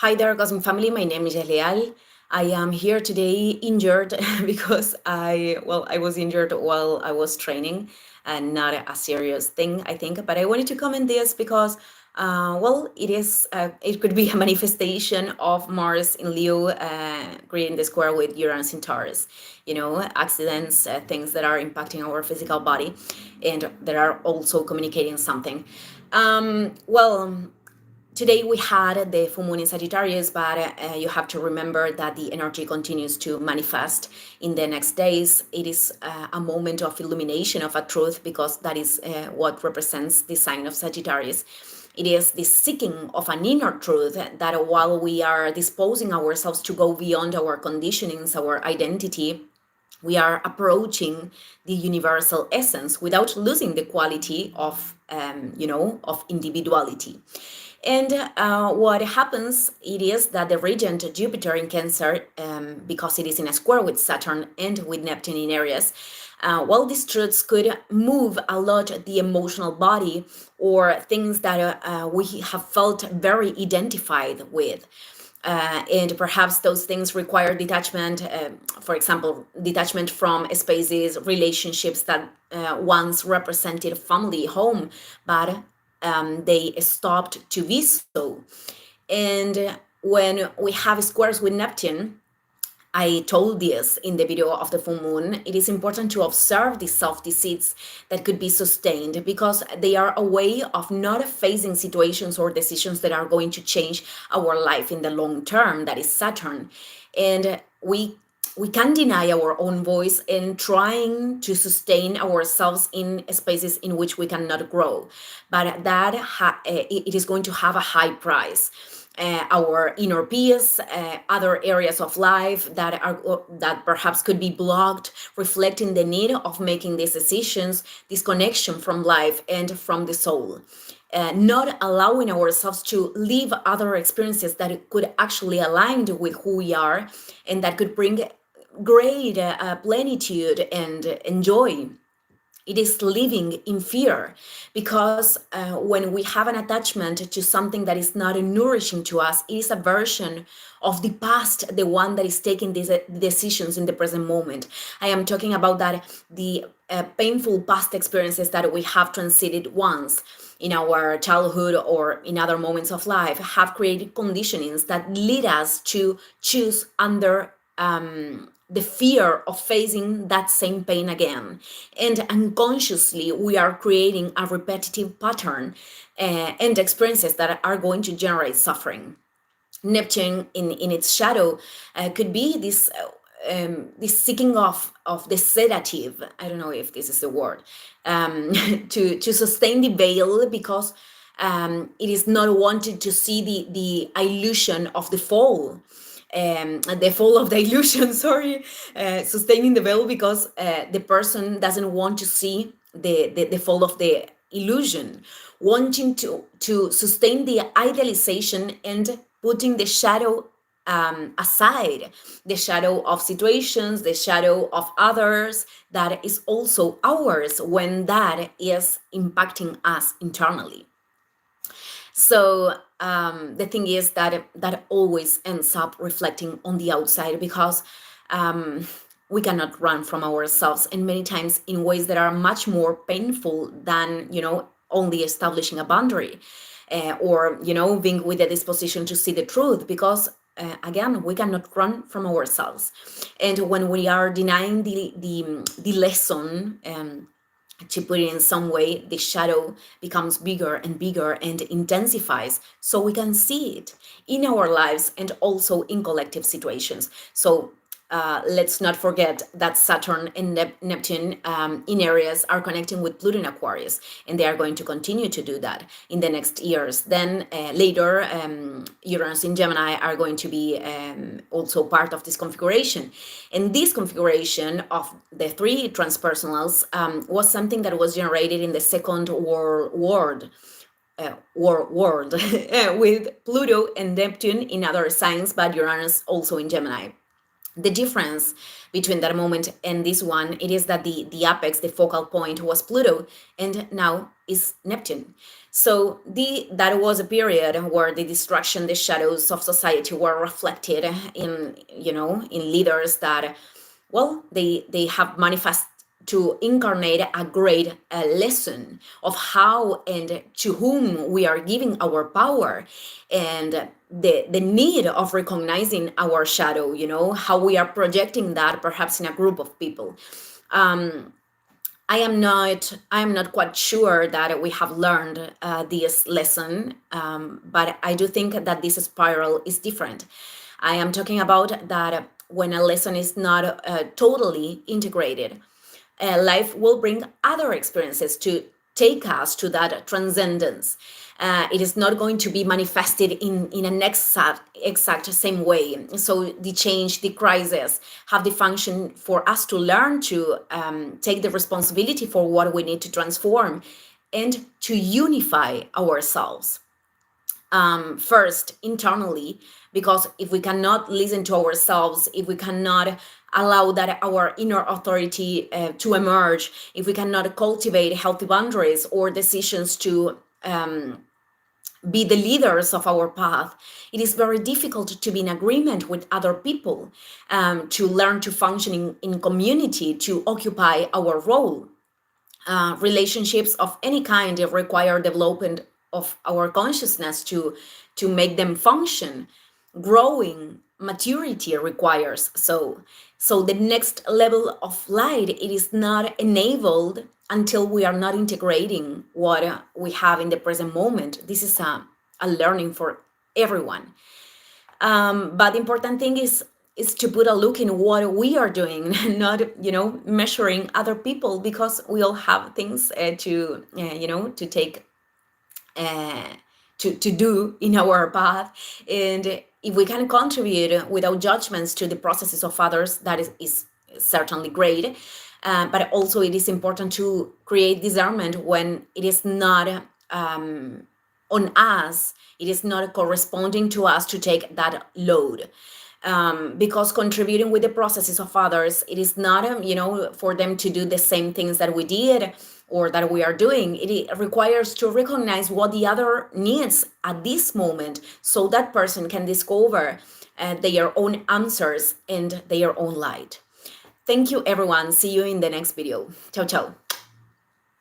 Hi there, Cosmic Family. My name is Leal. I am here today injured because I was injured while I was training, and not a serious thing, I think. But I wanted to comment this because, it could be a manifestation of Mars in Leo, creating the square with Uranus in Taurus. Accidents, things that are impacting our physical body, and that are also communicating something. Um, well. Today we had the full moon in Sagittarius, but you have to remember that the energy continues to manifest in the next days. It is a moment of illumination of a truth, because that is what represents the sign of Sagittarius. It is the seeking of an inner truth that, while we are disposing ourselves to go beyond our conditionings, our identity, we are approaching the universal essence without losing the quality of individuality. And what happens, it is that the regent Jupiter in Cancer, because it is in a square with Saturn and with Neptune in Aries, while these truths could move a lot the emotional body, or things that we have felt very identified with. And perhaps those things require detachment, for example, detachment from spaces, relationships that once represented family, home, but they stopped to be so. And when we have squares with Neptune, I told this in the video of the full moon, it is important to observe these self-deceits that could be sustained, because they are a way of not facing situations or decisions that are going to change our life in the long term. That is Saturn. And we can deny our own voice in trying to sustain ourselves in spaces in which we cannot grow, but it is going to have a high price. Our inner peace, other areas of life that perhaps could be blocked, reflecting the need of making these decisions, this connection from life and from the soul. Not allowing ourselves to live other experiences that could actually align with who we are, and that could bring great plenitude and joy. It is living in fear, because when we have an attachment to something that is not nourishing to us, it is a version of the past, the one that is taking these decisions in the present moment. I am talking about that the painful past experiences that we have transited once in our childhood or in other moments of life have created conditionings that lead us to choose under the fear of facing that same pain again. And unconsciously, we are creating a repetitive pattern and experiences that are going to generate suffering. Neptune in its shadow could be this seeking of the sedative. I don't know if this is the word, to sustain the veil, because it is not wanted to see the illusion of the fall of the illusion, sorry, sustaining the veil, because the person doesn't want to see the fall of the illusion, wanting to sustain the idealization and putting the shadow aside, the shadow of situations, the shadow of others that is also ours, when that is impacting us internally. So the thing is that always ends up reflecting on the outside, because we cannot run from ourselves, and many times in ways that are much more painful than only establishing a boundary, or being with the disposition to see the truth, because again, we cannot run from ourselves. And when we are denying the lesson, to put it in some way, the shadow becomes bigger and bigger and intensifies, so we can see it in our lives and also in collective situations. So let's not forget that Saturn and Neptune in Aries are connecting with Pluto in Aquarius, and they are going to continue to do that in the next years. Then later, Uranus in Gemini are going to be also part of this configuration. And this configuration of the three transpersonals was something that was generated in the Second World with Pluto and Neptune in other signs, but Uranus also in Gemini. The difference between that moment and this one, it is that the apex, the focal point, was Pluto, and now is Neptune. So that was a period where the distraction, the shadows of society were reflected in, in leaders that, well, they have manifest to incarnate a great lesson of how and to whom we are giving our power, and the need of recognizing our shadow, how we are projecting that perhaps in a group of people. I am not quite sure that we have learned this lesson, but I do think that this spiral is different. I am talking about that when a lesson is not totally integrated, life will bring other experiences to take us to that transcendence. It is not going to be manifested in an exact same way. So the change, the crisis, have the function for us to learn to take the responsibility for what we need to transform and to unify ourselves. First internally, because if we cannot listen to ourselves, if we cannot allow that our inner authority to emerge, if we cannot cultivate healthy boundaries or decisions to be the leaders of our path, it is very difficult to be in agreement with other people, to learn to function in community, to occupy our role. Relationships of any kind require development of our consciousness to make them function. Growing maturity requires so the next level of light, it is not enabled until we are not integrating what we have in the present moment. This is a learning for everyone. But the important thing is to put a look in what we are doing, not measuring other people, because we all have things to take uh, to do in our path. And if we can contribute without judgments to the processes of others, that is certainly great. But also it is important to create discernment when it is not on us, it is not corresponding to us to take that load. Because contributing with the processes of others, it is not for them to do the same things that we did or that we are doing. It requires to recognize what the other needs at this moment, so that person can discover their own answers and their own light. Thank you, everyone. See you in the next video. Ciao, ciao.